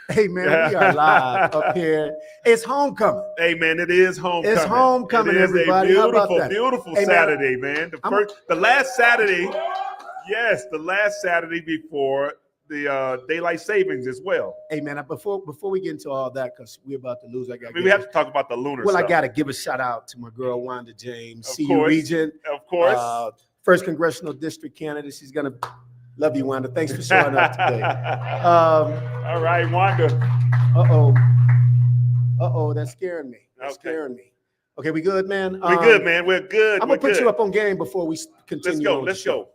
Hey, man, we are live up here. It's homecoming. Hey, man, it is homecoming. It's homecoming, it is everybody. a How about beautiful, that? beautiful Hey, man, Saturday, man. The last Saturday, yes, the last Saturday before the daylight savings as well. Hey, man, before we get into all that, because we're about to lose, we have to talk about the lunar stuff. I got to give a shout out to my girl, Wanda James, of CU course, Regent. Of course. First Congressional District candidate. She's going to love you, Wanda. Thanks for showing up today. All right, Wanda. Uh-oh, that's scaring me. Scaring me. Okay, we good, man? We're good, man. We're good. I'm going to put you up on game before we continue. Let's go.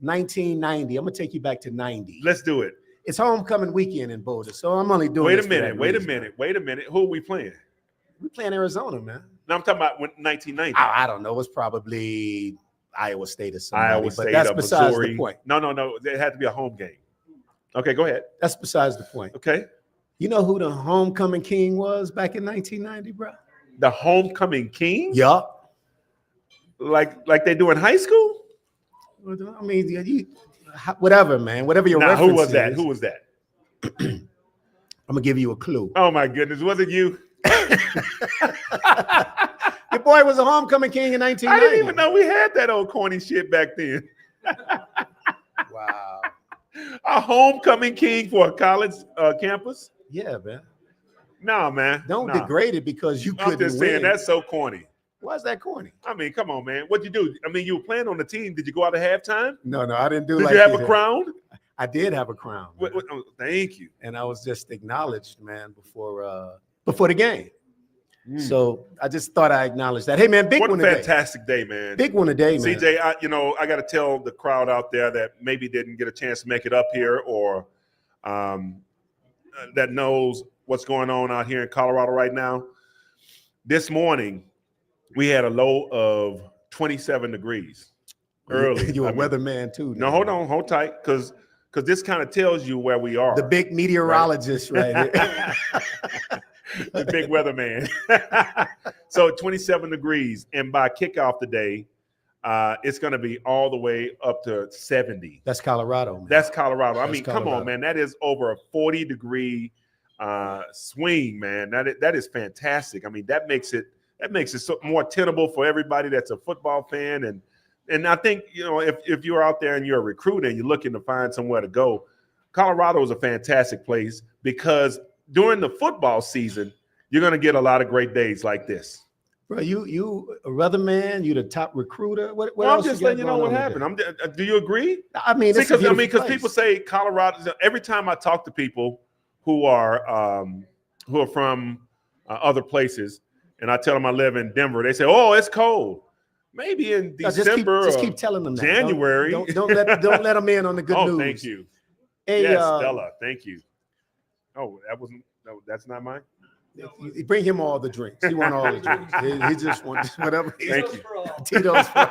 1990. I'm going to take you back to 90. Let's do it. It's homecoming weekend in Boulder, so I'm only doing Wait a minute. Who are we playing? We're playing Arizona, man. No, I'm talking about 1990. I don't know. It's probably Iowa State or something. Iowa State, but that's besides Missouri. The point. No. It had to be a home game. Okay, go ahead. That's besides the point. Okay. You know who the homecoming king was back in 1990, bro? The homecoming king? Yup. Like they do in high school? I mean, whatever, man. Whatever your reference who was that? is. Who was that? I'm going to give you a clue. Oh, my goodness. Was it you? Your boy was a homecoming king in 1990. I didn't even know we had that old corny shit back then. Wow. A homecoming king for a college campus? Yeah, man. No, man. Don't degrade it because you couldn't I'm just saying, win. that's so corny. Why is that corny? I mean, come on, man. What'd you do? I mean, you were playing on the team. Did you go out at halftime? No, I didn't do Did like you have that. a crown? I did have a crown. Thank you. And I was just acknowledged, man, before the game. So I just thought I acknowledged that. Hey, man, big one today. What a fantastic day, man. Big one today, man. CJ, I got to tell the crowd out there that maybe didn't get a chance to make it up here or that knows what's going on out here in Colorado right now. This morning, we had a low of 27 degrees early. You're a weatherman, too. No, hold tight, because this kind of tells you where we are. The big meteorologist right here. The big weatherman. So 27 degrees, and by kickoff today, it's going to be all the way up to 70. That's Colorado, man. That's Colorado. I mean, come on, man. That is over a 40-degree swing, man. That is fantastic. I mean, that makes it so more tenable for everybody that's a football fan. And I think, if you're out there and you're a recruiter and you're looking to find somewhere to go, Colorado is a fantastic place because during the football season, you're going to get a lot of great days like this. Bro, you a weatherman, you the top recruiter. What well, else I'm just letting you know what happened. Do you agree? I mean, because people say Colorado. Every time I talk to people who are from other places, and I tell them I live in Denver, they say, "Oh, it's cold." Maybe in December, just keep telling them that. January. Don't let them in on the good news. Oh, thank you. Hey, yes, Stella, thank you. Oh, that's not mine. Bring him all the drinks. He wants all the drinks. He just wants whatever. Thank you. Tito's for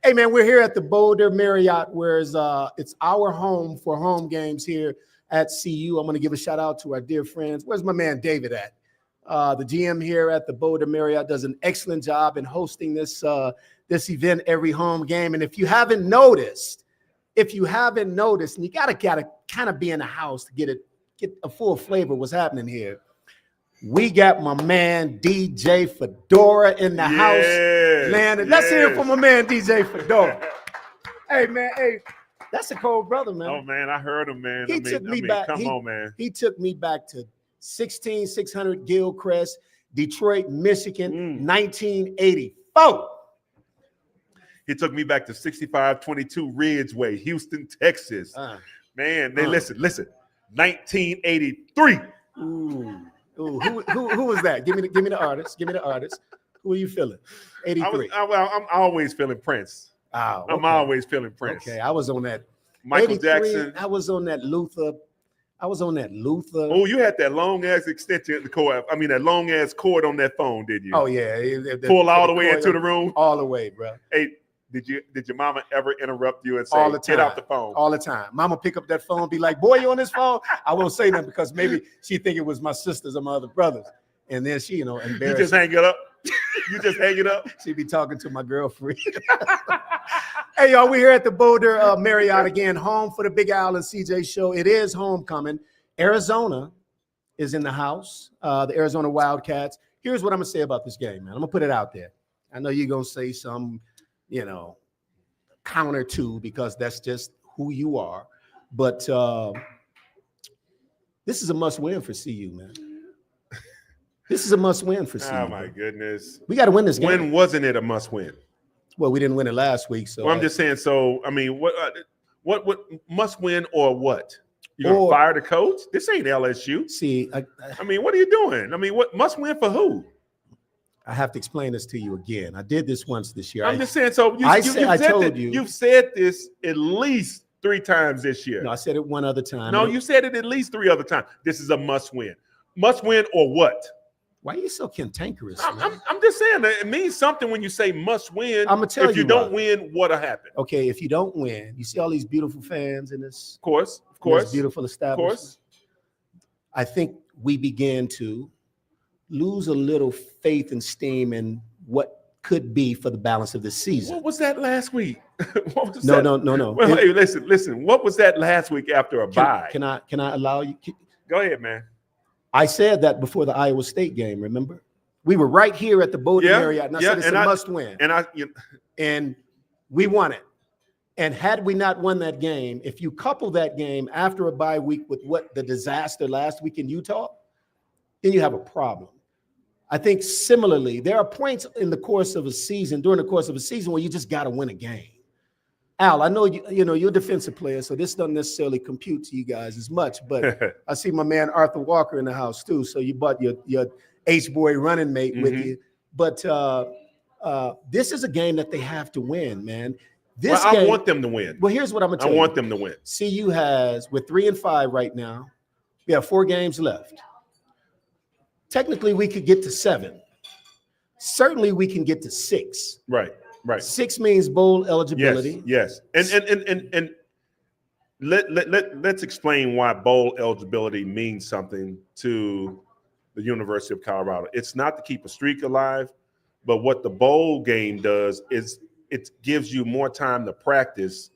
Hey, man, we're here at the Boulder Marriott, where it's our home for home games here at CU. I'm going to give a shout out to our dear friends. Where's my man David at? The GM here at the Boulder Marriott does an excellent job in hosting this event every home game. And if you haven't noticed, and you gotta kind of be in the house to get a full flavor of what's happening here. We got my man DJ Fedora in the house. Man, let's hear it from my man DJ Fedora. Hey, man, that's a cold brother, man. Oh, man, I heard him, man. He took me back. Come on, man. He took me back to 16600 Gilchrist, Detroit, Michigan, 1984. He took me back to 6522 Ridgeway, Houston, Texas. Man, listen. 1983. Ooh. Who was that? Give me the artist. Who are you feeling? 83. I'm always feeling Prince. Oh, okay. I'm always feeling Prince. Okay, I was on that. Michael Jackson. I was on that Luther. Oh, you had that long ass extension at the cord. I mean, that long ass cord on that phone, did you? Oh yeah, pull all the way into the room. All the way, bro. Hey, did your mama ever interrupt you and say, all the time, "Get off the phone"? All the time. Mama pick up that phone, and be like, "Boy, you on this phone?" I won't say nothing because maybe she think it was my sisters or my other brothers, and then she, embarrassed. You just hang it up. You just hang it up. She'd be talking to my girlfriend. Hey, y'all, we're here at the Boulder Marriott again, home for the Big Al and CJ show. It is homecoming. Arizona is in the house, the Arizona Wildcats. Here's what I'm going to say about this game, man. I'm going to put it out there. I know you're going to say some, counter to, because that's just who you are. But this is a must-win for CU, man. This is a must-win for CU. Oh, my goodness. We got to win this game. When wasn't it a must-win? Well, we didn't win it last week. So well, I'm just saying, what must win or what? You're going to fire the coach? This ain't LSU. See, I mean, what are you doing? I mean, what must win for who? I have to explain this to you again. I did this once this year. I'm just saying, so you've said this at least 3 times this year. No, I said it one other time. No, you said it at least 3 other times. This is a must win. Must win or what? Why are you so cantankerous? I'm just saying that it means something when you say must win. I'm gonna tell you. If you don't win, what'll happen? Okay, if you don't win, you see all these beautiful fans in this. Of course, this beautiful establishment. Of course. I think we began to lose a little faith and steam in what could be for the balance of the season. What was that last week? What was no. Well, hey, listen. What was that last week after a bye? Can I allow you? Go ahead, man. I said that before the Iowa State game, remember? We were right here at the Boulder Marriott, and I said it's a must-win. And we won it. And had we not won that game, if you couple that game after a bye week with what the disaster last week in Utah, then you have a problem. I think similarly, there are points in the course of a season, during the course of a season, where you just got to win a game. Al, I know you're a defensive player, so this doesn't necessarily compute to you guys as much, but I see my man Arthur Walker in the house too. So you brought your H-boy running mate with you. But this is a game that they have to win, man. I want them to win. Well, here's what I'm going to tell you. I want them to win. CU we're 3-5 right now. We have 4 games left. Technically, we could get to 7. Certainly, we can get to 6. Right. 6 means bowl eligibility. Yes. And let's explain why bowl eligibility means something to the University of Colorado. It's not to keep a streak alive, but what the bowl game does is it gives you more time to practice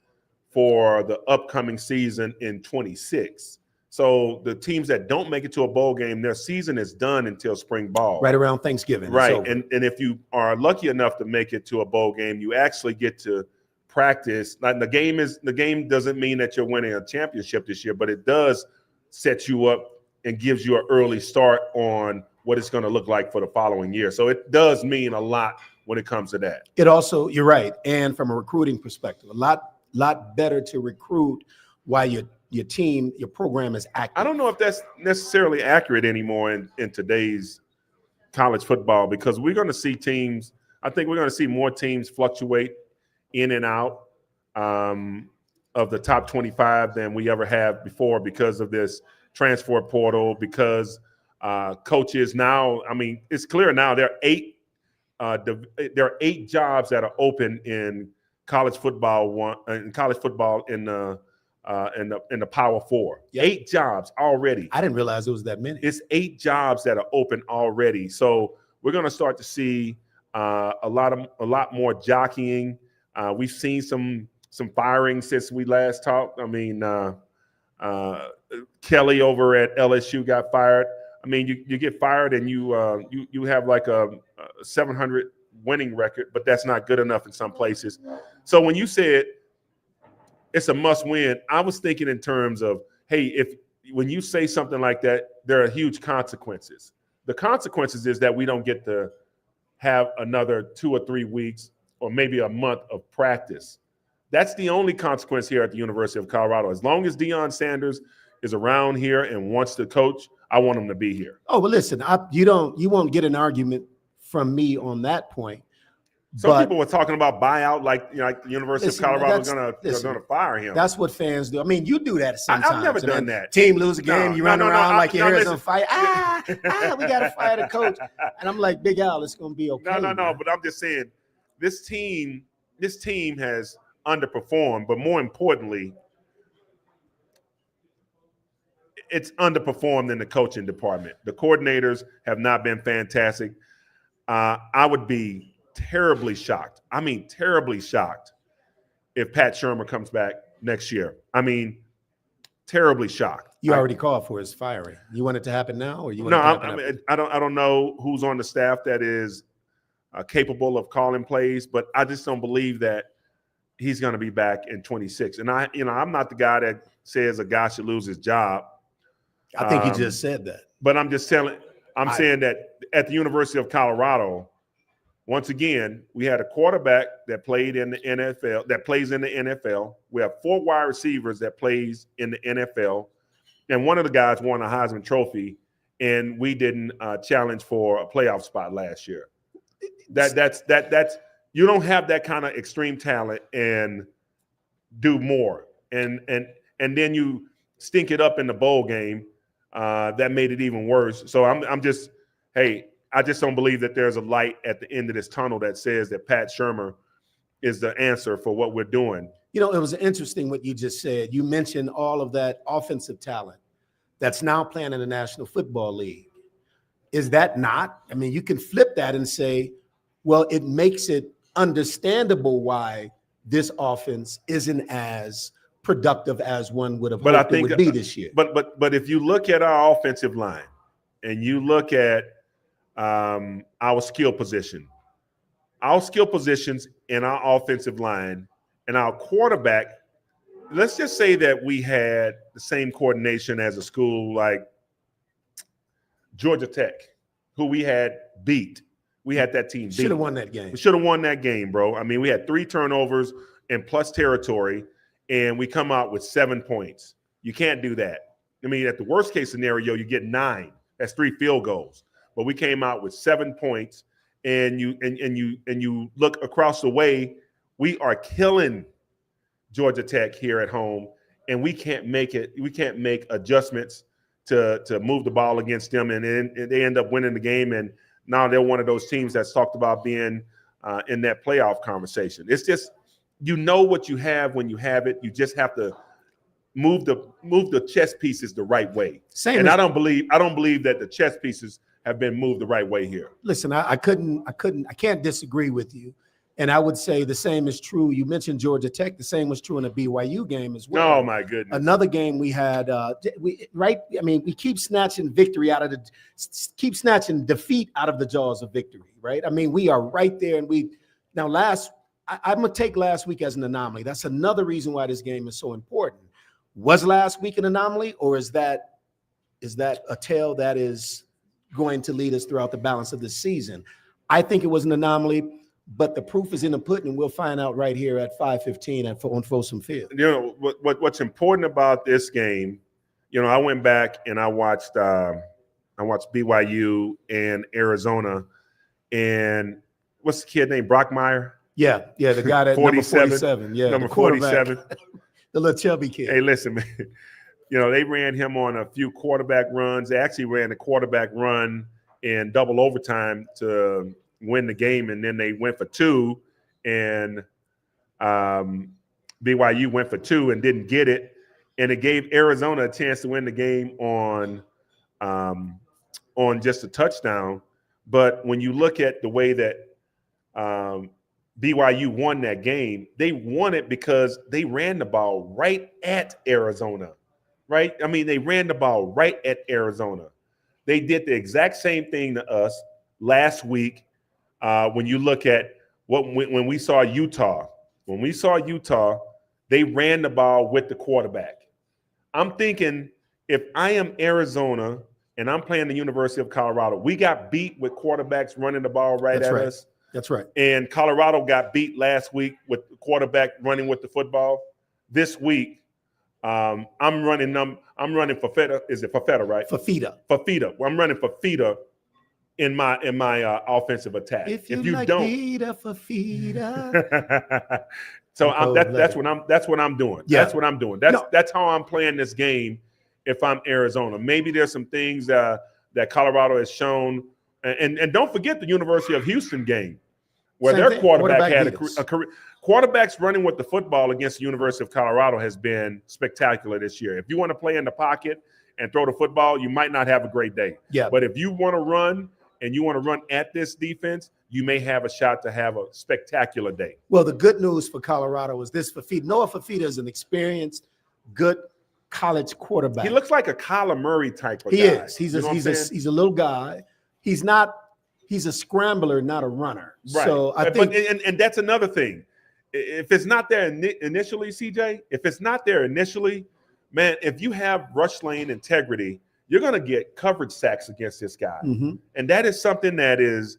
for the upcoming season in 26. So the teams that don't make it to a bowl game, their season is done until spring ball. Right around Thanksgiving. Right. And if you are lucky enough to make it to a bowl game, you actually get to practice. Like the game doesn't mean that you're winning a championship this year, but it does set you up and gives you an early start on what it's going to look like for the following year. So it does mean a lot when it comes to that. It also, you're right. And from a recruiting perspective, a lot better to recruit while your team, your program is active. I don't know if that's necessarily accurate anymore in today's college football, because we're going to see teams. I think we're going to see more teams fluctuate in and out of the top 25 than we ever have before because of this transfer portal, because coaches now, I mean, it's clear now there are 8 jobs that are open in college football in the Power 4. Yep. 8 jobs already. I didn't realize it was that many. It's 8 jobs that are open already. So we're going to start to see a lot more jockeying. We've seen some firing since we last talked. I mean, Kelly over at LSU got fired. I mean, you get fired and you have like a 700 winning record, but that's not good enough in some places. So when you said it's a must win, I was thinking in terms of, hey, when you say something like that, there are huge consequences. The consequences is that we don't get to have another 2 or 3 weeks or maybe a month of practice. That's the only consequence here at the University of Colorado. As long as Deion Sanders is around here and wants to coach, I want him to be here. Oh, well, listen, you won't get an argument from me on that point. Some people were talking about buyout, like the University of Colorado is going to fire him. That's what fans do. I mean, you do that sometimes. I've never done that. Team lose a game, you run around like your hair's on fire. We got to fire the coach. And I'm like, Big Al, it's going to be okay. No. But I'm just saying, this team has underperformed, but more importantly, it's underperformed in the coaching department. The coordinators have not been fantastic. I would be terribly shocked. I mean, terribly shocked if Pat Shermer comes back next year. I mean, terribly shocked. You already called for his firing. You want it to happen now, or you want No, it to happen I mean, after? I don't know who's on the staff that is capable of calling plays, but I just don't believe that he's going to be back in 26. And I'm not the guy that says a guy should lose his job. I think you just said that. But I'm just saying that at the University of Colorado, once again, we had a quarterback that played in the NFL, that plays in the NFL. We have 4 wide receivers that plays in the NFL. And one of the guys won a Heisman Trophy, and we didn't challenge for a playoff spot last year. That's you don't have that kind of extreme talent and do more. And then you stink it up in the bowl game. That made it even worse. So I just don't believe that there's a light at the end of this tunnel that says that Pat Shermer is the answer for what we're doing. You know, it was interesting what you just said. You mentioned all of that offensive talent that's now playing in the National Football League. Is that not? I mean, you can flip that and say, well, it makes it understandable why this offense isn't as productive as one would have hoped it would be this year. But if you look at our offensive line and you look at our skill positions in our offensive line and our quarterback, let's just say that we had the same coordination as a school like Georgia Tech, who we had beat. We had that team beat. Should have won that game. We should have won that game, bro. I mean, we had 3 turnovers in plus territory, and we come out with 7 points. You can't do that. I mean, at the worst case scenario, you get 9. That's 3 field goals. But we came out with 7 points, and you look across the way, we are killing Georgia Tech here at home, and we can't make it. We can't make adjustments to move the ball against them, and then they end up winning the game. And now they're one of those teams that's talked about being in that playoff conversation. It's just, you know what you have when you have it. You just have to move the chess pieces the right way. I don't believe that the chess pieces have been moved the right way here. Listen, I can't disagree with you. And I would say the same is true. You mentioned Georgia Tech. The same was true in the BYU game as well. Oh my goodness! Another game we had. We keep snatching defeat out of the jaws of victory. Right. I mean, we are right there. And I'm gonna take last week as an anomaly. That's another reason why this game is so important. Was last week an anomaly, or is that a tale that is going to lead us throughout the balance of the season? I think it was an anomaly. But the proof is in the pudding, and we'll find out right here at 5:15 on Folsom Field. You know what's important about this game. You know, I went back and I watched BYU and Arizona, and what's the kid named Brockmeyer? Yeah, the guy that 47. Yeah, number 47, the little chubby kid. Hey, listen, man. You know, they ran him on a few quarterback runs. They actually ran a quarterback run in double overtime to win the game, and then they went for 2, and BYU went for 2 and didn't get it, and it gave Arizona a chance to win the game on just a touchdown. But when you look at the way that BYU won that game, they won it because they ran the ball right at Arizona, right? I mean, they ran the ball right at Arizona. They did the exact same thing to us last week. When you look at when we saw Utah, they ran the ball with the quarterback. I'm thinking, if I am Arizona and I'm playing the University of Colorado, we got beat with quarterbacks running the ball at us. That's right. And Colorado got beat last week with the quarterback running with the football. This week, I'm running Fafita. Is it Fafita, right? Fafita. Well, I'm running Fafita in my offensive attack. If you like don't, Fafita. So that's what I'm doing. Yeah. That's what I'm doing. That's how I'm playing this game. If I'm Arizona, maybe there's some things that Colorado has shown, and don't forget the University of Houston game where their quarterback had a career. Quarterbacks running with the football against the University of Colorado has been spectacular this year. If you want to play in the pocket and throw the football, you might not have a great day. Yeah. But if you want to run and you want to run at this defense, you may have a shot to have a spectacular day. Well, the good news for Colorado is this: Noah Fafita is an experienced, good college quarterback. He looks like a Kyler Murray type of guy. He is. He's a little guy. He's a scrambler, not a runner. Right. So I think, and that's another thing. If it's not there initially, CJ, man, if you have rush lane integrity, you're going to get coverage sacks against this guy. Mm-hmm. And that is something that is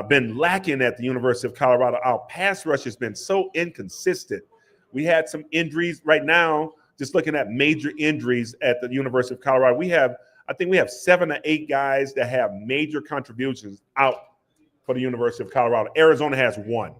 been lacking at the University of Colorado. Our pass rush has been so inconsistent. We had some injuries right now, just looking at major injuries at the University of Colorado. I think we have 7 to 8 guys that have major contributions out for the University of Colorado. Arizona has 1.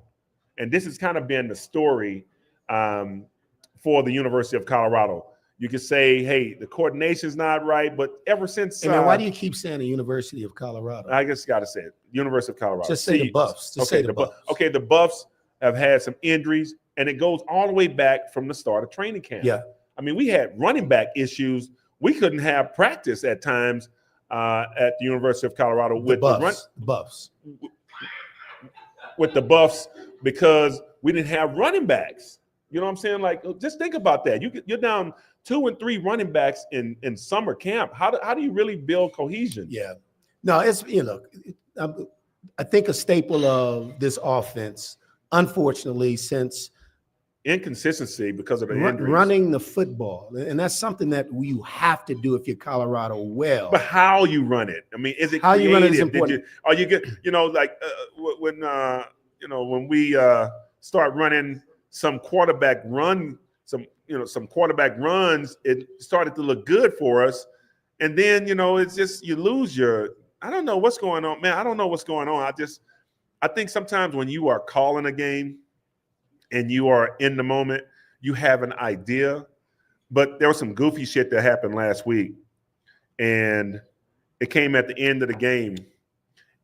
And this has kind of been the story for the University of Colorado. You could say, hey, the coordination's not right, but ever since... why do you keep saying the University of Colorado? I just got to say it. University of Colorado. Just say the Buffs. Say the Buffs. Okay, the Buffs have had some injuries, and it goes all the way back from the start of training camp. Yeah. I mean, we had running back issues. We couldn't have practice at times at the University of Colorado with the Buffs. With the Buffs because we didn't have running backs. You know what I'm saying? Like, just think about that. You're down 2 and 3 running backs in summer camp. How do you really build cohesion? Yeah. No, it's, I think a staple of this offense, unfortunately, since inconsistency because of the injuries. Running the football. And that's something that you have to do if you're Colorado well. But how you run it? I mean, is it how creative? You run it is important. Are you get, when we start running some quarterback runs, it started to look good for us. And then, it's just, you lose I don't know what's going on, man. I don't know what's going on. I think sometimes when you are calling a game and you are in the moment, you have an idea, but there was some goofy shit that happened last week. And it came at the end of the game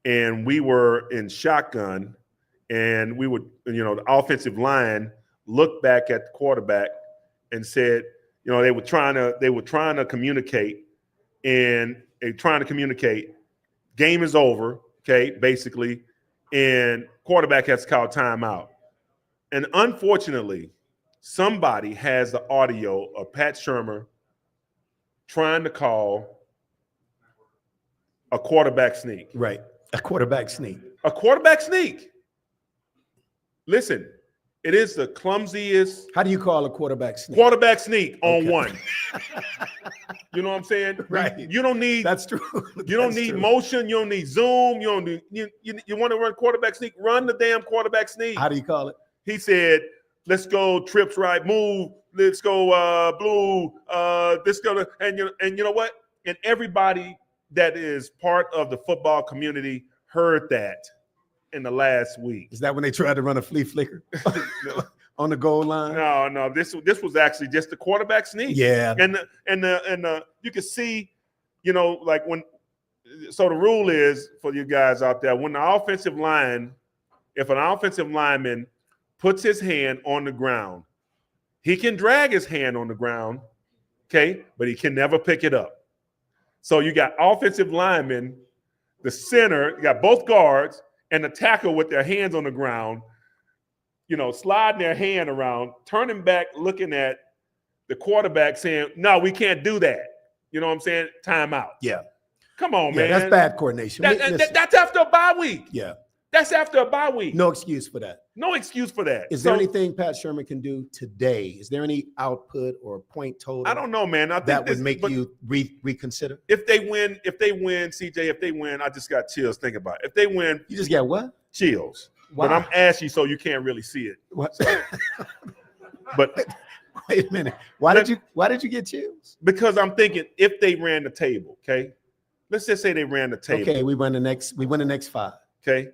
and we were in shotgun and we would, the offensive line looked back at the quarterback and said, they were trying to communicate and game is over, okay, basically, and quarterback has to call timeout. And unfortunately, somebody has the audio of Pat Shurmur trying to call a quarterback sneak. Right, a quarterback sneak. A quarterback sneak. Listen, it is the clumsiest. How do you call a quarterback sneak? Quarterback sneak on one. You know what I'm saying? Right. You don't need. That's true. You don't need motion. You don't need zoom. You don't need. You want to run quarterback sneak? Run the damn quarterback sneak. How do you call it? He said, "Let's go trips right, move. Let's go blue. This gonna and you know what? And everybody that is part of the football community heard that in the last week. Is that when they tried to run a flea flicker on the goal line? No. This was actually just the quarterback sneak. Yeah. And you can see, like when. So the rule is for you guys out there, when the if an offensive lineman puts his hand on the ground, he can drag his hand on the ground, okay, but he can never pick it up. So you got offensive linemen, the center, you got both guards, and the tackle with their hands on the ground, sliding their hand around, turning back, looking at the quarterback saying, no, we can't do that. You know what I'm saying? Timeout. Yeah. Come on, man. That's bad coordination. That's after a bye week. Yeah. That's after a bye week. No excuse for that. No excuse for that. Is there anything Pat Shurmur can do today? Is there any output or point total? I don't know, man. I think that would make you reconsider. If they win, CJ, I just got chills thinking about it. If they win, you just get what? Chills. Why? But I'm ashy, so you can't really see it. What? But wait a minute. Why did you get chills? Because I'm thinking if they ran the table, okay. Let's just say they ran the table. Okay, we win the next 5. Okay.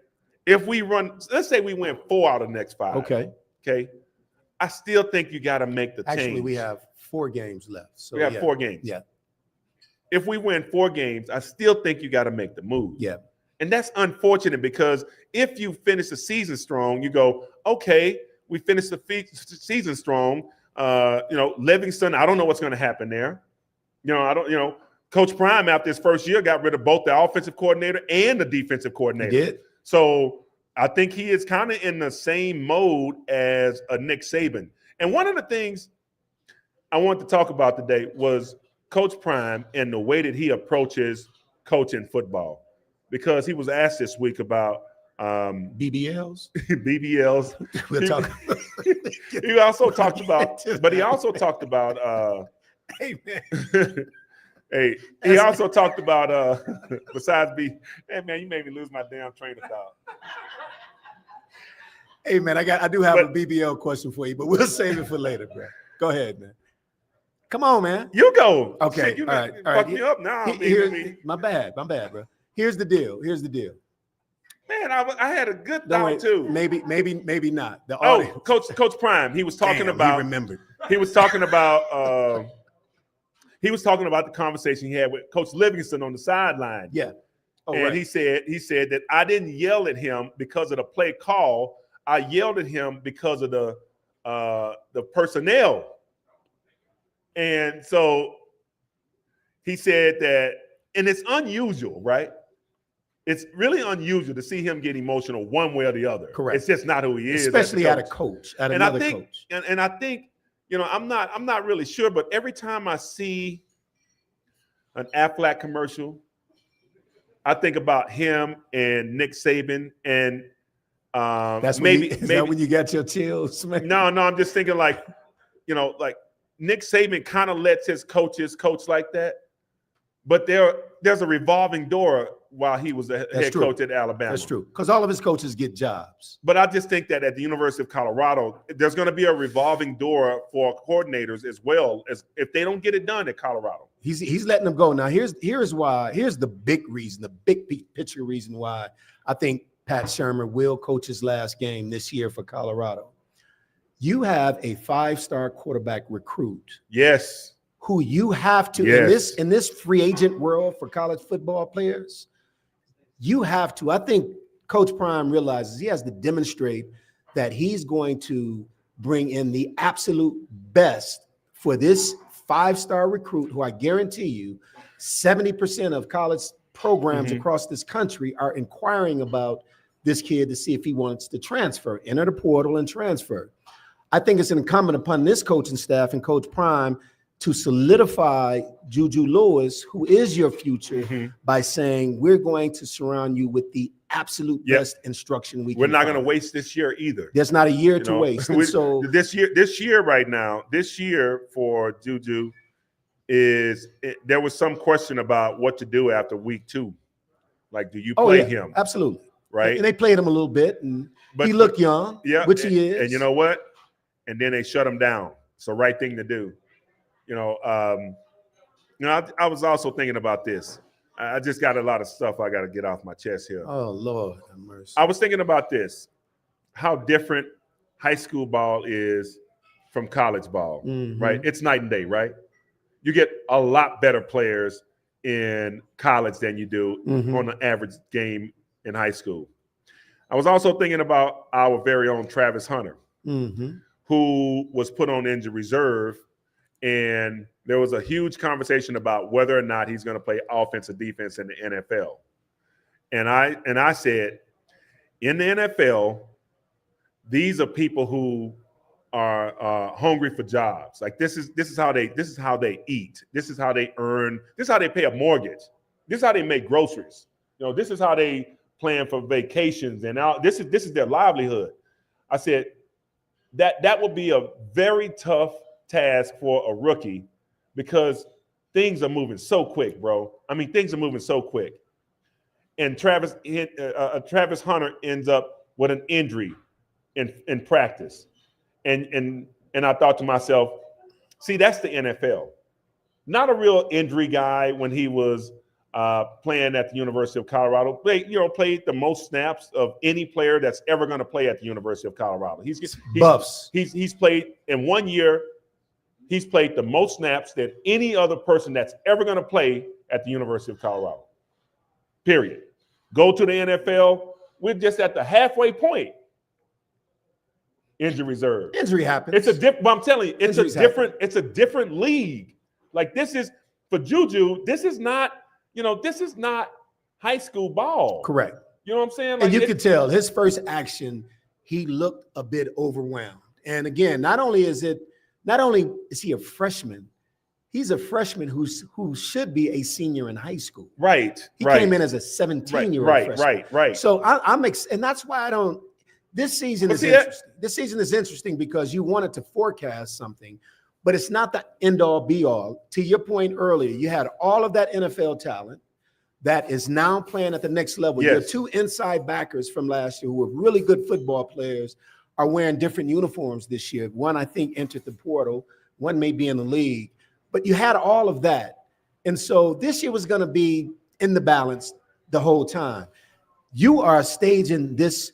If we run, let's say we win 4 out of the next 5. Okay. I still think you got to make the change. Actually, we have 4 games left. So we have 4 games. Yeah. If we win 4 games, I still think you got to make the move. Yeah. And that's unfortunate because if you finish the season strong, you go, okay, we finished the season strong. Livingston, I don't know what's going to happen there. Coach Prime, after his first year, got rid of both the offensive coordinator and the defensive coordinator. He did. So I think he is kind of in the same mode as a Nick Saban. And one of the things I wanted to talk about today was Coach Prime and the way that he approaches coaching football, because he was asked this week about BBLs. BBLs. We'll talk. He also talked about, but he also talked about. Hey man. Hey, he also talked about besides hey man, you made me lose my damn train of thought. Hey man, I do have a BBL question for you, but we'll save it for later, bro. Go ahead, man. Come on, man. You go. Okay. Shit, you all right. fuck me up now. My bad, bro. Here's the deal. Man, I had a good thought too. Maybe not. The audience. Coach Prime. He was talking about. He remembered. He was talking about. He was talking about the conversation he had with Coach Livingston on the sideline. Yeah. Oh, and right. he said that I didn't yell at him because of the play call. I yelled at him because of the personnel. And so he said that, and it's unusual, right? It's really unusual to see him get emotional one way or the other. Correct. It's just not who he is. Especially at a coach, at another coach. And I think, I'm not really sure, but every time I see an Aflac commercial, I think about him and Nick Saban, and that's maybe that when you got your chills, man? No, I'm just thinking like Nick Saban kind of lets his coaches coach like that, but there's a revolving door while he was the head coach at Alabama. That's true, because all of his coaches get jobs. But I just think that at the University of Colorado, there's going to be a revolving door for coordinators as well, as if they don't get it done at Colorado. He's letting them go. Now here's the big reason, the big picture reason why I think Pat Shermer will coach his last game this year for Colorado. You have a 5-star quarterback recruit. Yes. Who you have to, in this free agent world for college football players, you have to. I think Coach Prime realizes he has to demonstrate that he's going to bring in the absolute best for this 5-star recruit, who I guarantee you 70% of college programs across this country are inquiring about this kid to see if he wants to transfer, enter the portal and transfer. I think it's incumbent upon this coaching staff and Coach Prime to solidify Juju Lewis, who is your future, by saying we're going to surround you with the absolute best instruction we can. We're not going to waste this year either. There's not a year to waste. So this year for Juju there was some question about what to do after week 2. Like, do you play him? Absolutely. Right. And they played him a little bit, and he looked young, which he is. And you know what? And then they shut him down. It's the right thing to do. I was also thinking about this. I just got a lot of stuff I got to get off my chest here. Oh, Lord have mercy. I was thinking about this, how different high school ball is from college ball, right? It's night and day, right? You get a lot better players in college than you do on an average game in high school. I was also thinking about our very own Travis Hunter, who was put on injured reserve, and there was a huge conversation about whether or not he's going to play offense or defense in the NFL. And I said, in the NFL, these are people who are hungry for jobs. Like this is how they eat. This is how they earn. This is how they pay a mortgage. This is how they make groceries. This is how they plan for vacations, and this is their livelihood. I said that would be a very tough task for a rookie, because things are moving so quick, bro. I mean, things are moving so quick. And Travis Hunter ends up with an injury in practice. And I thought to myself, see, that's the NFL. Not a real injury guy when he was playing at the University of Colorado. Played the most snaps of any player that's ever going to play at the University of Colorado. He's played in 1 year. He's played the most snaps than any other person that's ever going to play at the University of Colorado. Period. Go to the NFL. We're just at the halfway point. Injury reserve. Injury happens. But I'm telling you, it's a different league. Like, this is, for Juju, this is not high school ball. Correct. You know what I'm saying? And you could tell his first action, he looked a bit overwhelmed. And again, not only is he a freshman, he's a freshman who should be a senior in high school. Right. He came in as a 17-year-old freshman. Right. So and that's why I don't. This season is interesting. This season is interesting because you wanted to forecast something, but it's not the end all be all. To your point earlier, you had all of that NFL talent that is now playing at the next level. Yes. Your two inside backers from last year who were really good football players are wearing different uniforms this year. One, I think, entered the portal. One may be in the league. But you had all of that. And so this year was going to be in the balance the whole time. You are staging this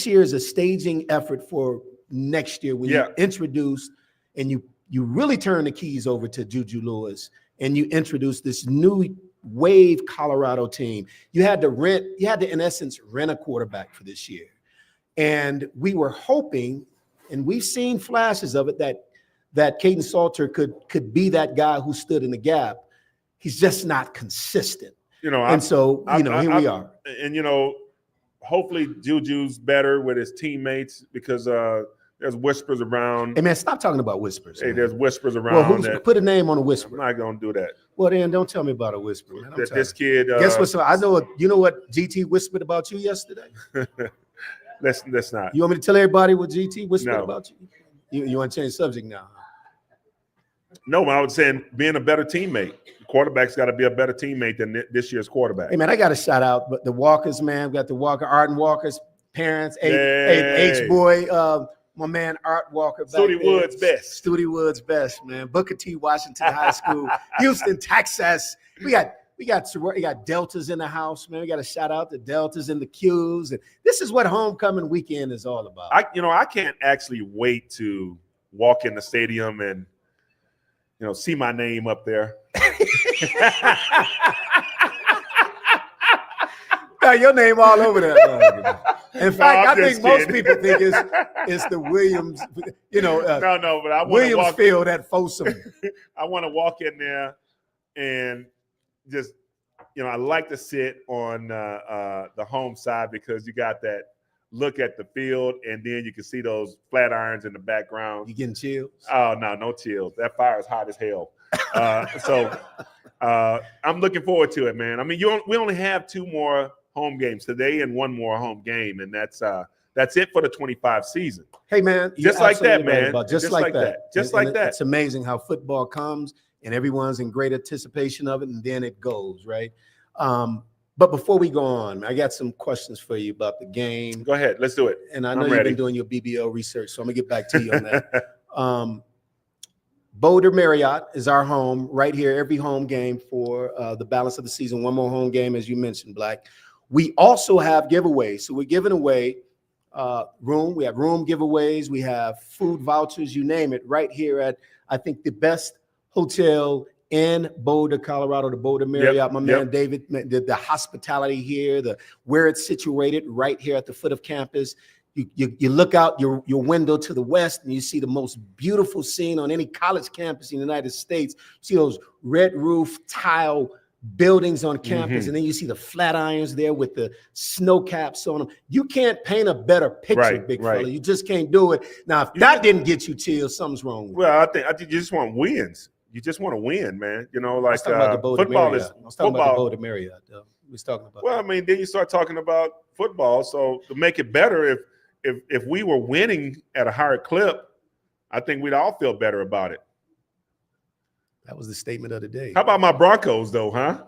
year is a staging effort for next year when you introduce and you really turn the keys over to Juju Lewis and you introduce this new wave Colorado team. You had to in essence rent a quarterback for this year. And we were hoping, and we've seen flashes of it, that Caden Salter could be that guy who stood in the gap. He's just not consistent. Here we are. And hopefully Juju's better with his teammates because there's whispers around. Hey man, stop talking about whispers. Hey, there's whispers around. Well, put a name on a whisper? I'm not gonna do that. Well, then don't tell me about a whisper, man. This kid. Guess what? I know. You know what GT whispered about you yesterday? Let's not. You want me to tell everybody what GT whispered about you? You want to change the subject now? No, I was saying being a better teammate. The quarterback's got to be a better teammate than this year's quarterback. Hey, man, I got to shout out the Walkers, man. We got the Arden Walker's parents, H-boy, my man Art Walker. Studi Woods best. Studi Woods best, man. Booker T. Washington High School, Houston, Texas. We got Deltas in the house, man. We got to shout out the Deltas and the Qs. And this is what homecoming weekend is all about. I can't actually wait to walk in the stadium and see my name up there. Your name all over there. In fact, I think most people think it's the Williams, no, but I want Williams Field at Folsom. I want to walk in there and just, I like to sit on the home side because you got that look at the field, and then you can see those flat irons in the background. You getting chills? Oh, no chills. That fire is hot as hell. So I'm looking forward to it, man. I mean, we only have 2 more home games today and 1 more home game, and that's it for the 25 season. Hey, man. Just like that, man. Just like that. Just like that. It's amazing how football comes, and everyone's in great anticipation of it, and then it goes, right? But before we go on, I got some questions for you about the game. Go ahead. Let's do it. And I know you've been doing your BBL research, so I'm going to get back to you on that. Boulder Marriott is our home right here, every home game for the balance of the season. 1 more home game, as you mentioned, Black. We also have giveaways. So we're giving away room. We have room giveaways. We have food vouchers, you name it, right here at, I think, the best hotel in Boulder, Colorado, the Boulder Marriott. My man David, the hospitality here, where it's situated right here at the foot of campus. You look out your window to the west and you see the most beautiful scene on any college campus in the United States. You see those red roof tile buildings on campus, and then you see the flat irons there with the snow caps on them. You can't paint a better picture, big fella. You just can't do it. Now, if that didn't get you chills, something's wrong with I think you just want wins. You just want to win, man. Like football Marriott. is I was talking about the Boulder Marriott. We was talking about. Well, I mean, then you start talking about football. So to make it better, if we were winning at a higher clip, I think we'd all feel better about it. That was the statement of the day. How about my Broncos, though, huh?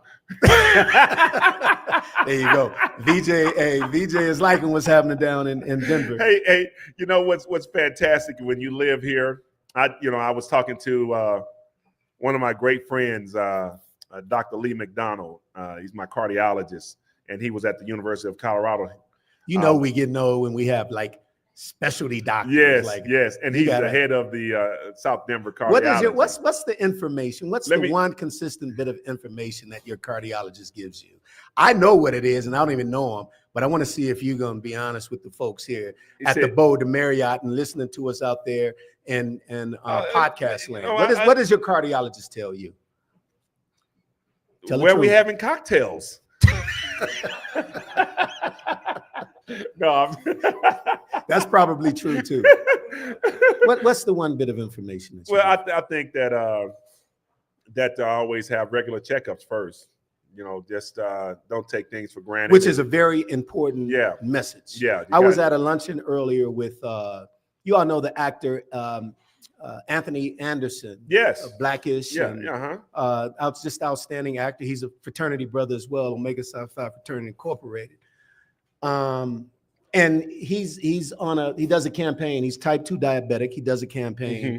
There you go. VJ is liking what's happening down in Denver. Hey, what's fantastic when you live here? I was talking to one of my great friends, Dr. Lee McDonald. He's my cardiologist, and he was at the University of Colorado. We get when we have like specialty doctors. Yes, and he's the head of the South Denver cardiology. What's the information? What's the one consistent bit of information that your cardiologist gives you? I know what it is, and I don't even know him, but I want to see if you're going to be honest with the folks here at the Boulder Marriott and listening to us out there in podcast land. What does your cardiologist tell you? Where we having cocktails? No, that's probably true too. What's the one bit of information? I think that that to always have regular checkups first. Just don't take things for granted. Which is a very important message. Yeah. I was at a luncheon earlier with, you all know the actor Anthony Anderson. Yes. Blackish. Yeah. And, just outstanding actor. He's a fraternity brother as well, Omega Psi Phi Fraternity Incorporated. And he does a campaign. He's type 2 diabetic. He does a campaign. Mm-hmm.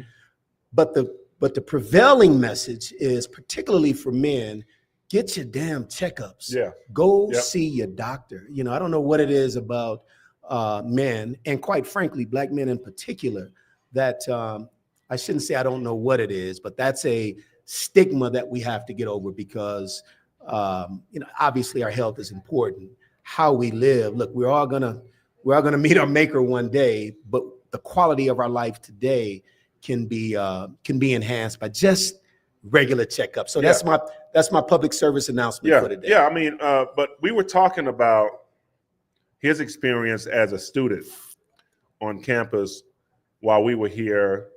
But the prevailing message is, particularly for men, get your damn checkups. Yeah. Go see your doctor. I don't know what it is about men, and quite frankly, Black men in particular, that I shouldn't say I don't know what it is, but that's a stigma that we have to get over because, obviously our health is important. How we live. Look, we're all gonna meet our maker one day, but the quality of our life today can be enhanced by just regular checkups. So that's my public service announcement for today. Yeah, I mean, but we were talking about his experience as a student on campus while we were here,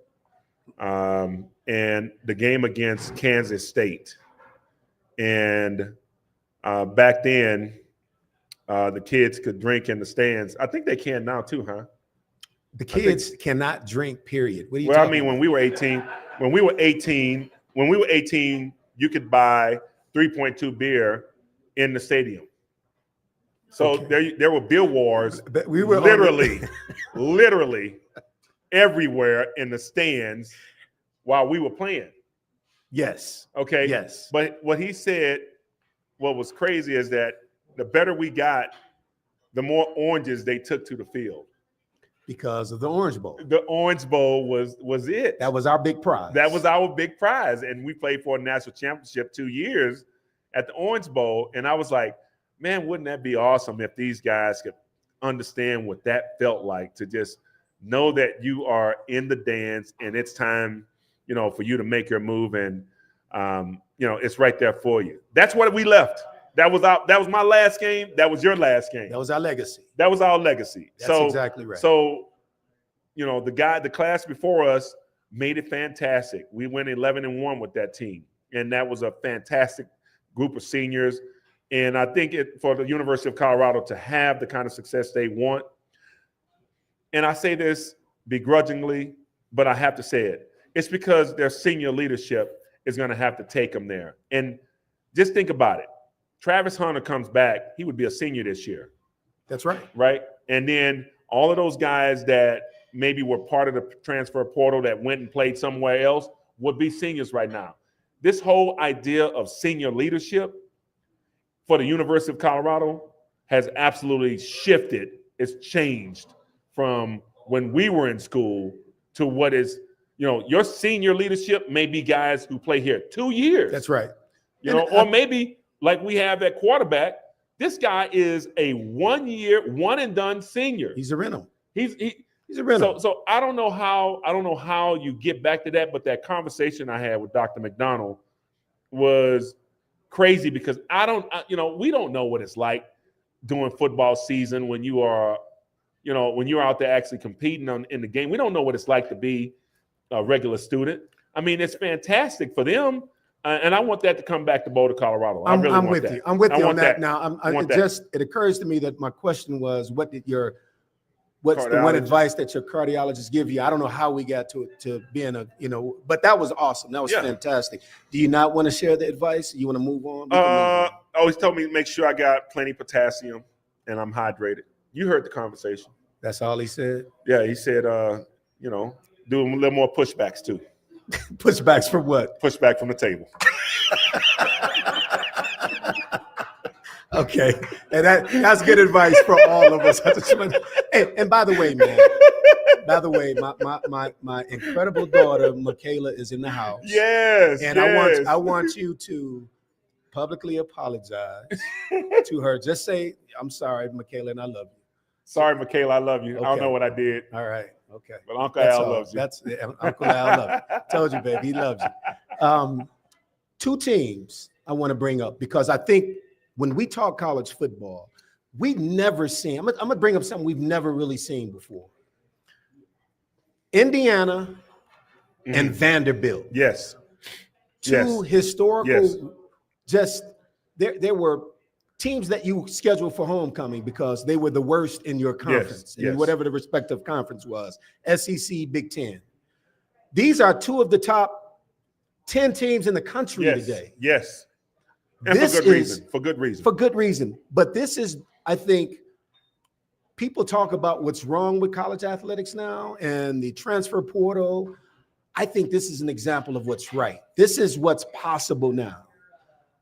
and the game against Kansas State. And back then, the kids could drink in the stands. I think they can now too, huh? The kids cannot drink, period. What are you talking about? When we were 18, you could buy 3.2 beer in the stadium. So there were beer wars. We were literally everywhere in the stands while we were playing. Yes. Okay. Yes. But what he said, what was crazy is that the better we got, the more oranges they took to the field. Because of the Orange Bowl. The Orange Bowl was it. That was our big prize. That was our big prize. And we played for a national championship 2 years at the Orange Bowl. And I was like, man, wouldn't that be awesome if these guys could understand what that felt like, to just know that you are in the dance and it's time, for you to make your move, and it's right there for you. That's what we left. That was my last game. That was your last game. That was our legacy. That was our legacy. That's exactly right. So, the class before us made it fantastic. We went 11-1 with that team, and that was a fantastic group of seniors. And I think for the University of Colorado to have the kind of success they want, and I say this begrudgingly, but I have to say it, it's because their senior leadership is going to have to take them there. And just think about it. Travis Hunter comes back, he would be a senior this year. That's right. Right? And then all of those guys that maybe were part of the transfer portal that went and played somewhere else would be seniors right now. This whole idea of senior leadership for the University of Colorado has absolutely shifted. It's changed from when we were in school to what is, your senior leadership may be guys who play here 2 years. That's right. Or maybe like we have at quarterback, this guy is a 1 year, one and done senior. He's a rental. He's a rental. So I don't know how you get back to that, but that conversation I had with Dr. McDonald was crazy because we don't know what it's like during football season when you are, when you're out there actually competing in the game. We don't know what it's like to be a regular student. I mean, it's fantastic for them. And I want that to come back to Boulder, Colorado. I'm with you. I'm with you on that. Now, it occurs to me that my question was, what's the one advice that your cardiologist give you? I don't know how we got to being but that was awesome. That was fantastic. Do you not want to share the advice? You want to move on? Always told me to make sure I got plenty of potassium and I'm hydrated. You heard the conversation. That's all he said? Yeah, he said, do a little more pushbacks too. Pushbacks from what? Pushback from the table. Okay, and that's good advice for all of us. Hey, and by the way, man, my incredible daughter Michaela is in the house. Yes, and I want you to publicly apologize to her. Just say, "I'm sorry, Michaela, and I love you." Sorry, Michaela, I love you. Okay. I don't know what I did. All right. Okay. But Uncle Al loves you. Uncle Al loves you. Told you, baby, he loves you. Two teams I want to bring up because I think when we talk college football, we've never seen, I'm going to bring up something we've never really seen before. Indiana and Vanderbilt. Yes. Two historical, just there were teams that you scheduled for homecoming because they were the worst in your conference, in whatever the respective conference was, SEC, Big Ten. These are two of the top 10 teams in the country today. Yes. And this for good is, reason. For good reason. For good reason. But this is, I think, people talk about what's wrong with college athletics now and the transfer portal. I think this is an example of what's right. This is what's possible now.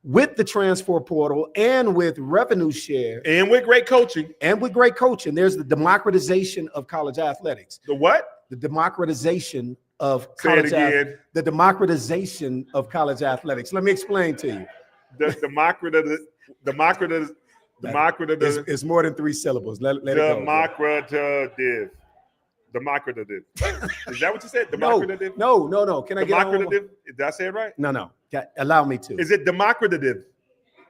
With the transfer portal and with revenue share. And with great coaching. There's the democratization of college athletics. The what? The democratization of college athletics. The democratization of college athletics. Let me explain to you. It's more than 3 syllables. Let it go. Democratative. Democratative. Is that what you said? Democratative? No. Can I get on? Democratative? Did I say it right? No. Allow me to. Is it democratative?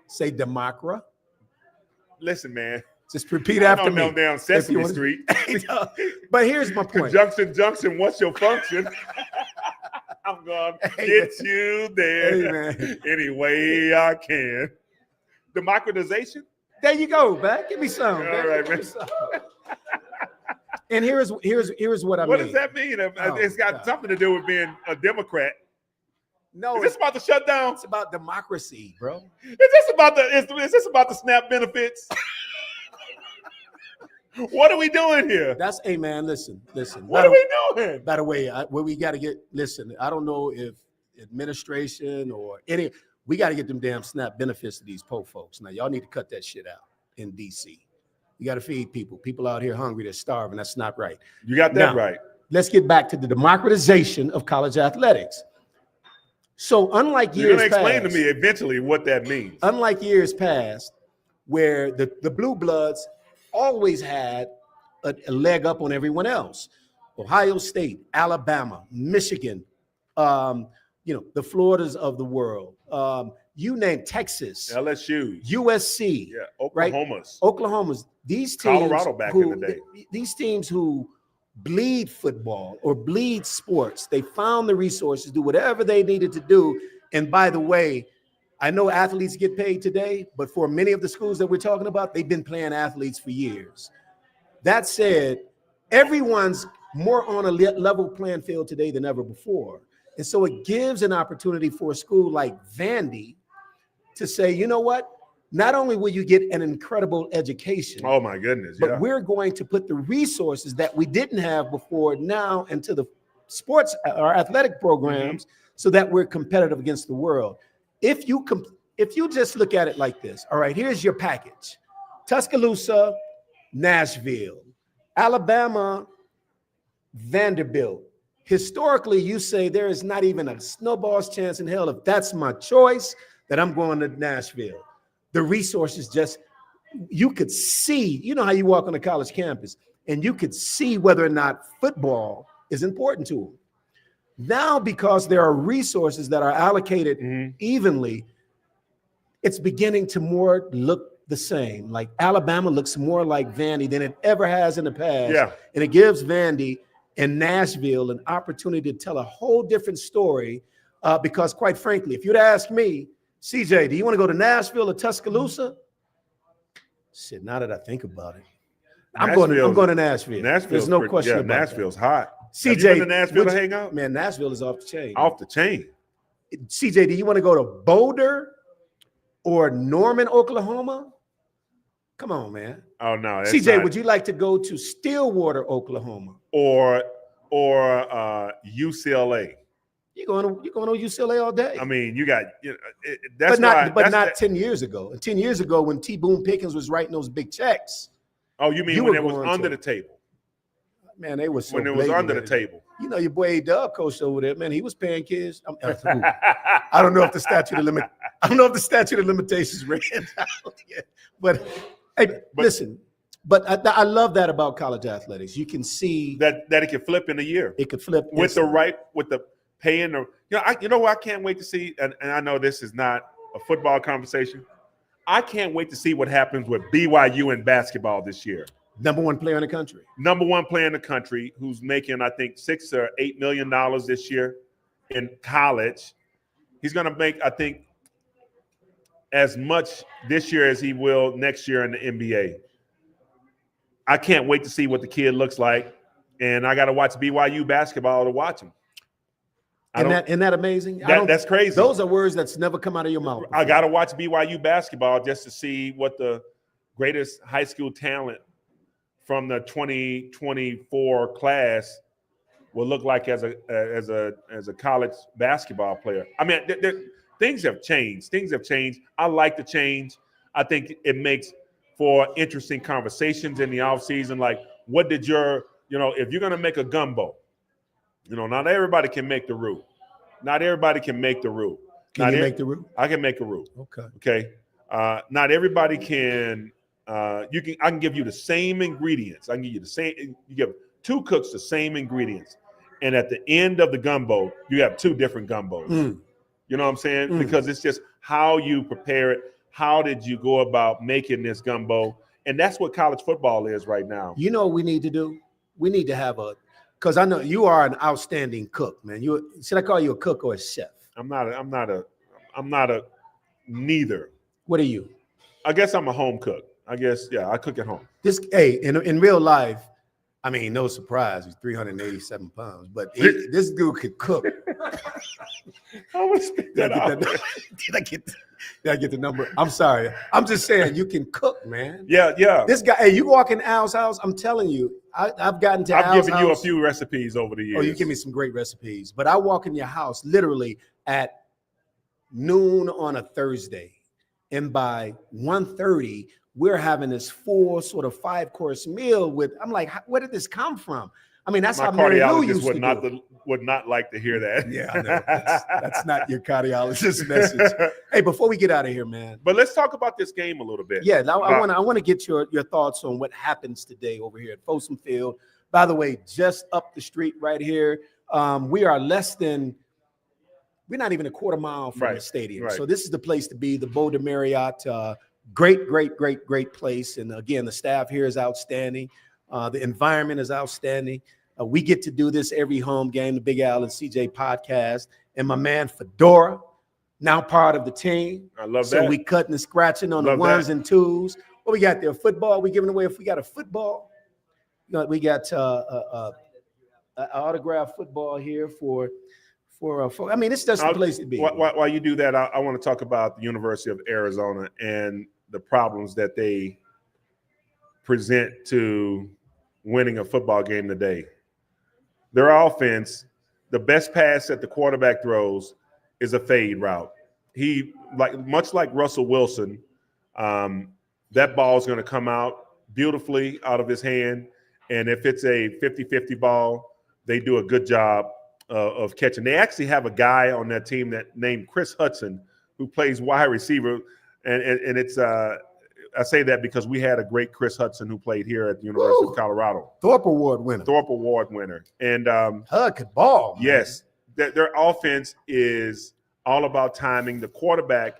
Say democra. Listen, man. Just repeat after me. Down Sesame Street. But here's my point. Conjunction, junction, what's your function? I'm going to get you there any way I can. Democratization? There you go, man. Give me some. All right, man. And here's what I mean. What does that mean? It's got something to do with being a Democrat. No, is this about the shutdown? It's about democracy, bro. Is this about the SNAP benefits? What are we doing here? Hey man, listen. What are we doing? By the way, we got to get, listen, I don't know if administration or we got to get them damn SNAP benefits to these poor folks. Now, y'all need to cut that shit out in DC. You got to feed people. People out here hungry, they're starving. That's not right. You got that right. Let's get back to the democratization of college athletics. So unlike years past. You're going to explain to me eventually what that means. Unlike years past, where the blue bloods always had a leg up on everyone else. Ohio State, Alabama, Michigan, the Floridas of the world. You name Texas, LSU, USC, Oklahoma's. These teams, Colorado back in the day. These teams who bleed football or bleed sports, they found the resources, do whatever they needed to do. And by the way, I know athletes get paid today, but for many of the schools that we're talking about, they've been playing athletes for years. That said, everyone's more on a level playing field today than ever before. And so it gives an opportunity for a school like Vandy to say, you know what? Not only will you get an incredible education. Oh my goodness. But we're going to put the resources that we didn't have before now into the sports or athletic programs so that we're competitive against the world. If you just look at it like this, all right, here's your package. Tuscaloosa, Nashville, Alabama, Vanderbilt. Historically, you say there is not even a snowball's chance in hell, if that's my choice, that I'm going to Nashville. The resources you could see, you know how you walk on a college campus, and you could see whether or not football is important to them. Now, because there are resources that are allocated evenly, it's beginning to more look the same. Like Alabama looks more like Vandy than it ever has in the past. Yeah. And it gives Vandy and Nashville an opportunity to tell a whole different story because, quite frankly, if you'd ask me, CJ, do you want to go to Nashville or Tuscaloosa? Shit, now that I think about it, I'm going to Nashville. There's no question about Nashville's hot. CJ, have you been to Nashville to hang out? Man, Nashville is off the chain. Off the chain. CJ, do you want to go to Boulder or Norman, Oklahoma? Come on, man. Oh no, CJ, would you like to go to Stillwater, Oklahoma, or UCLA? You're going to UCLA all day. I mean, you got but not 10 years ago. And 10 years ago, when T. Boone Pickens was writing those big checks. Oh, you mean when it was under the table? Man, they were so when it was under the table. You know, your boy A-Dub coached over there. Man, he was paying kids. I don't know if the statute of limitations ran out yet. But hey, listen. But I love that about college athletics. You can see that it can flip in a year. It could flip with the paying I can't wait to see, and I know this is not a football conversation. I can't wait to see what happens with BYU in basketball this year. Number one player in the country. Number one player in the country who's making, I think, $6 or $8 million this year in college. He's going to make, I think, as much this year as he will next year in the NBA. I can't wait to see what the kid looks like, and I got to watch BYU basketball to watch him. Isn't that amazing? That's crazy. Those are words that's never come out of your mouth before. I got to watch BYU basketball just to see what the greatest high school talent from the 2024 class will look like as a college basketball player. I mean, things have changed. Things have changed. I like the change. I think it makes for interesting conversations in the offseason. Like, what did if you're going to make a gumbo, not everybody can make the roux. Not everybody can make the roux. Can you make the roux? I can make a roux. Okay. Not everybody can. I can give you the same ingredients. I can give you the same. You give two cooks the same ingredients, and at the end of the gumbo, you have two different gumbos. You know what I'm saying? Because it's just how you prepare it. How did you go about making this gumbo? And that's what college football is right now. You know what we need to do? We need to have because I know you are an outstanding cook, man. Should I call you a cook or a chef? I'm not a neither. What are you? I guess I'm a home cook. I guess, yeah, I cook at home. In real life, I mean, no surprise, he's 387 pounds, but this dude could cook. I want to speak that out. Did I get the number? I'm sorry. I'm just saying you can cook, man. Yeah. This guy, you walk in Al's house, I'm telling you, I've gotten to Al's house. I've given you a few recipes over the years. Oh, you give me some great recipes. But I walk in your house literally at noon on a Thursday, and by 1:30, we're having this full sort of 5-course meal I'm like, where did this come from? I mean, that's how Mary Lou used to do. Would not like to hear that. Yeah, I know. That's not your cardiologist's message. Hey, before we get out of here, man. But let's talk about this game a little bit. Yeah, I want to get your thoughts on what happens today over here at Folsom Field. By the way, just up the street right here, we are we're not even a quarter mile from the stadium. Right. So this is the place to be, the Boulder Marriott. Great place. And again, the staff here is outstanding. The environment is outstanding. We get to do this every home game, the Big Al and CJ podcast. And my man Fedora, now part of the team. I love that. So we cutting and scratching on the ones and twos. What we got there? Football. We giving away if we got a football. We got an autographed football here for I mean, it's just a place to be. While you do that, I want to talk about the University of Arizona and the problems that they present to winning a football game today. Their offense, the best pass that the quarterback throws is a fade route. Much like Russell Wilson, that ball is going to come out beautifully out of his hand. And if it's a 50-50 ball, they do a good job of catching. They actually have a guy on that team named Chris Hudson who plays wide receiver. And it's I say that because we had a great Chris Hudson who played here at the University of Colorado. Thorpe Award winner. And Hud could ball. Man. Yes. Their offense is all about timing. The quarterback,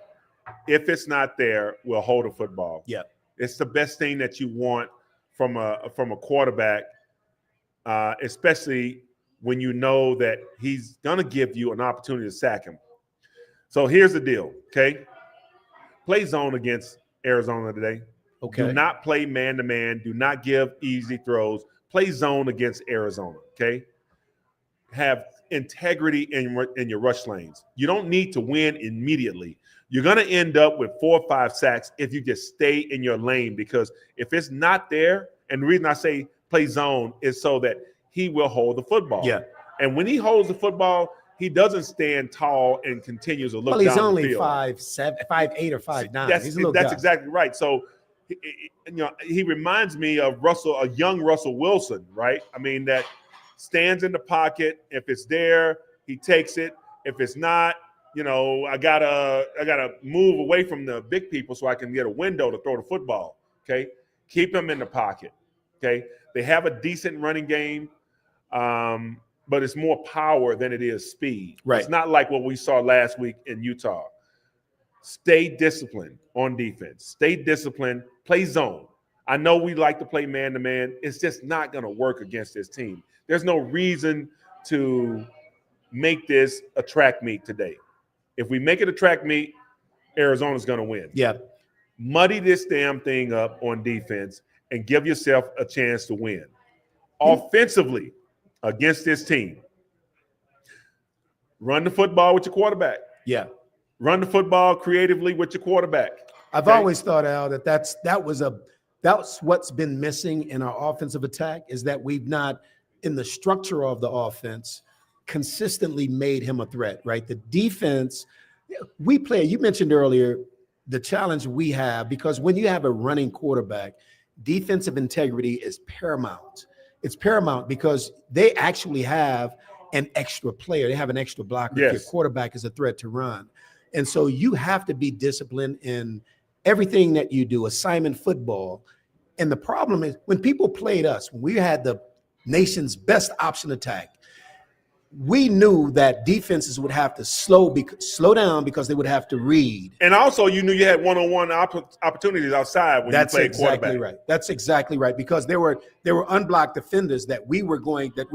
if it's not there, will hold a football. Yeah. It's the best thing that you want from a quarterback, especially when you know that he's going to give you an opportunity to sack him. So here's the deal, okay? Play zone against Arizona today. Okay. Do not play man-to-man. Do not give easy throws. Play zone against Arizona, okay? Have integrity in your rush lanes. You don't need to win immediately. You're going to end up with 4 or 5 sacks if you just stay in your lane, because if it's not there, and the reason I say play zone is so that he will hold the football. Yeah. And when he holds the football, he doesn't stand tall and continues to look down the field. Well, he's only 5'7", 5'8" or 5'9". He's a little That's guy. exactly right. So, he reminds me of a young Russell Wilson, right? I mean, that stands in the pocket. If it's there, he takes it. If it's not, I gotta move away from the big people so I can get a window to throw the football. Okay, keep him in the pocket. Okay, they have a decent running game. but it's more power than it is speed. Right. It's not like what we saw last week in Utah. Stay disciplined on defense. Stay disciplined. Play zone. I know we like to play man-to-man. It's just not going to work against this team. There's no reason to make this a track meet today. If we make it a track meet, Arizona's going to win. Yeah. Muddy this damn thing up on defense and give yourself a chance to win. Offensively, against this team, run the football with your quarterback. Yeah. Run the football creatively with your quarterback. I've always thought, Al, that's what's been missing in our offensive attack, is that we've not, in the structure of the offense, consistently made him a threat, right? The defense, you mentioned earlier the challenge we have, because when you have a running quarterback, defensive integrity is paramount. It's paramount because they actually have an extra player. They have an extra blocker. Yes. If your quarterback is a threat to run. And so you have to be disciplined in everything that you do, assignment football. And the problem is, when people played us, when we had the nation's best option attack, we knew that defenses would have to slow down because they would have to read. And also, you knew you had one-on-one opportunities outside when you played quarterback. Right. That's exactly right, because there were unblocked defenders that we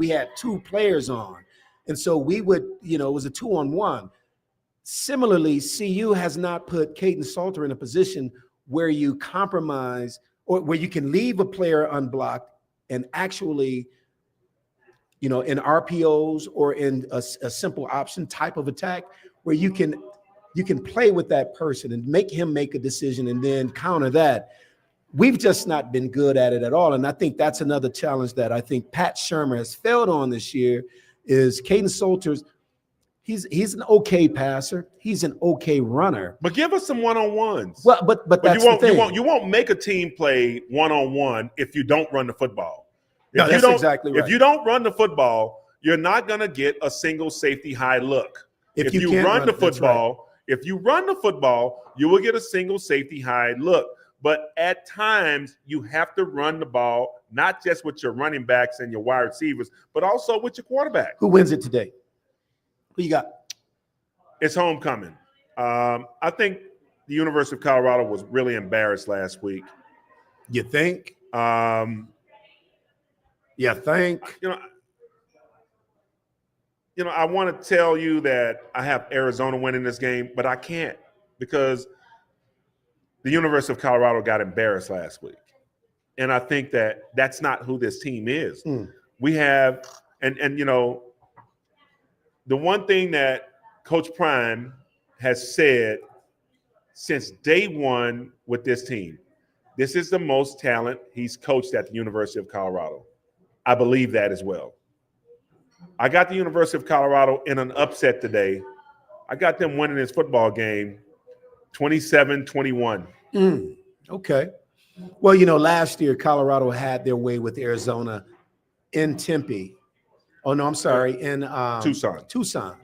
had two players on, and so we would, it was a 2-on-1. Similarly, CU has not put Caden Salter in a position where you compromise or where you can leave a player unblocked and actually, in RPOs or in a simple option type of attack, where you can play with that person and make him make a decision and then counter that. We've just not been good at it at all. And I think that's another challenge that I think Pat Shurmur has failed on this year, is Caden Salter's. He's an okay passer. He's an okay runner. But give us some one-on-ones. Well, but that's you won't, the thing. You won't make a team play one-on-one if you don't run the football. No, that's exactly right. If you don't run the football, you're not going to get a single safety high look. If you run the football, you will get a single safety high look. But at times, you have to run the ball, not just with your running backs and your wide receivers, but also with your quarterback. Who wins it today? Who you got? It's homecoming. I think the University of Colorado was really embarrassed last week. You think? I want to tell you that I have Arizona winning this game, but I can't, because the University of Colorado got embarrassed last week. And I think that that's not who this team is. We have, the one thing that Coach Prime has said since day one with this team, this is the most talent he's coached at the University of Colorado. I believe that as well. I got the University of Colorado in an upset today. I got them winning this football game 27-21. Okay. Well, last year Colorado had their way with Arizona in Tempe. Oh, no, I'm sorry. In Tucson.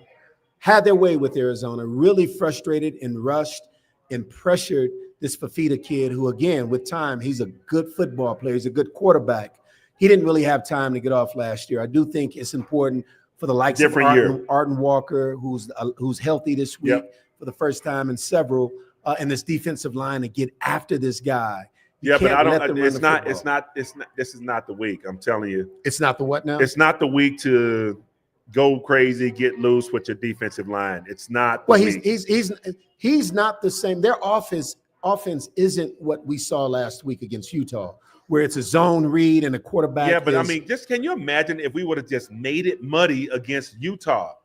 Had their way with Arizona, really frustrated and rushed and pressured this Fafita kid who, again, with time, he's a good football player. He's a good quarterback. He didn't really have time to get off last year. I do think it's important for the likes of Arden Walker, who's healthy this week for the first time in several, and this defensive line to get after this guy. But I don't. This is not the week. I'm telling you. It's not the what now? It's not the week to go crazy, get loose with your defensive line. It's not. He's not the same. Their offense isn't what we saw last week against Utah, where it's a zone read and a quarterback. Yeah, but just can you imagine if we would have just made it muddy against Utah?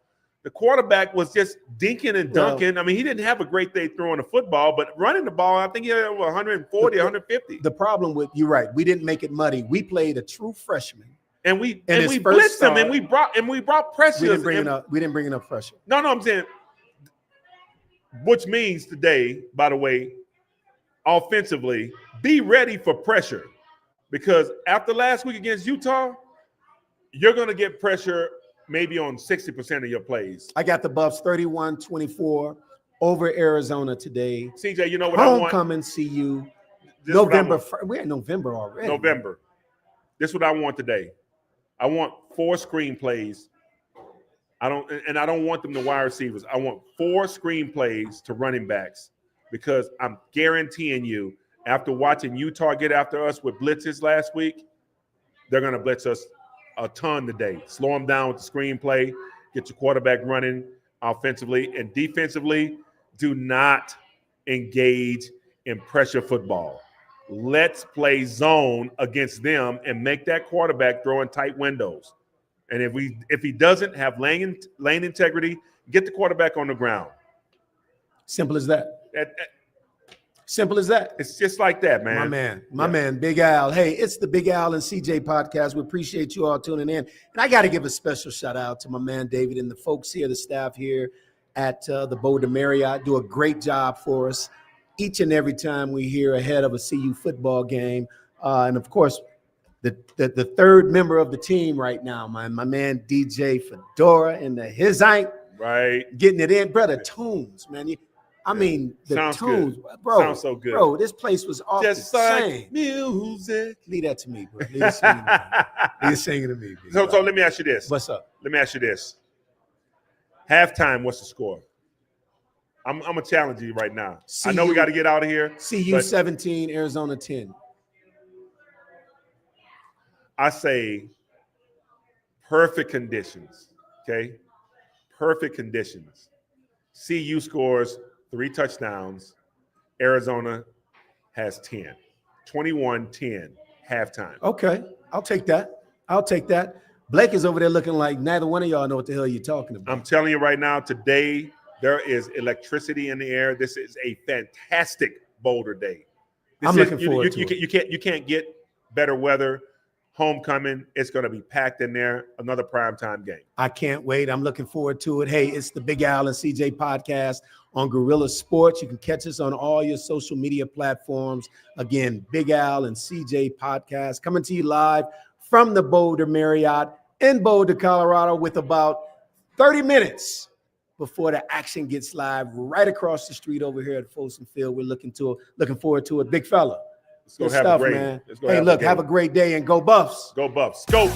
The quarterback was just dinking and dunking. He didn't have a great day throwing the football, but running the ball, I think he had over 140, 150. The problem you're right, we didn't make it muddy. We played a true freshman. And we blitzed him, and we brought pressure. We didn't bring enough pressure. No, I'm saying, which means today, by the way, offensively, be ready for pressure, because after last week against Utah, you're going to get pressure maybe on 60% of your plays. I got the Buffs 31-24 over Arizona today. CJ, you know what I want? Homecoming CU. November. We're in November already. November. This is what I want today. I want 4 screenplays I don't want them to wide receivers. I want 4 screenplays to running backs because I'm guaranteeing you, after watching Utah get after us with blitzes last week, they're going to blitz us a ton today. Slow them down with the screenplay, get your quarterback running offensively and defensively. Do not engage in pressure football. Let's play zone against them and make that quarterback throw in tight windows. And if he doesn't have lane integrity, get the quarterback on the ground. Simple as that. Simple as that. It's just like that, man. My man, Big Al. Hey, it's the Big Al and CJ podcast. We appreciate you all tuning in. And I got to give a special shout out to my man, David, and the folks here, the staff here at the Boulder Marriott. Do a great job for us each and every time we hear ahead of a CU football game. And of course, the third member of the team right now, my man, DJ Fedora and the his ain't right getting it in. Brother, tunes, man. The sounds tunes, good. bro. Sounds so good. Bro, this place was off just the like chain. music. Leave that to me, bro. Leave it singing to me. Leave it singing to me. So let me ask you this. What's up? Let me ask you this. Halftime, what's the score? I'm going to challenge you right now. I know we got to get out of here. CU 17, Arizona 10. I say perfect conditions, okay? Perfect conditions. CU scores 3 touchdowns. Arizona has 10. 21-10, halftime. Okay, I'll take that. Blake is over there looking like neither one of y'all know what the hell you're talking about. I'm telling you right now, today there is electricity in the air. This is a fantastic Boulder day. I'm looking forward to it. You can't get better weather. Homecoming, it's going to be packed in there. Another primetime game. I can't wait. I'm looking forward to it. Hey, it's the Big Al and CJ podcast on Guerrilla Sports. You can catch us on all your social media platforms. Again, Big Al and CJ podcast coming to you live from the Boulder Marriott in Boulder, Colorado, with about 30 minutes before the action gets live right across the street over here at Folsom Field. We're looking forward to it. Big fella. Let's go have a great, man. Hey, look, have a great day and go Buffs. Go Buffs. Go.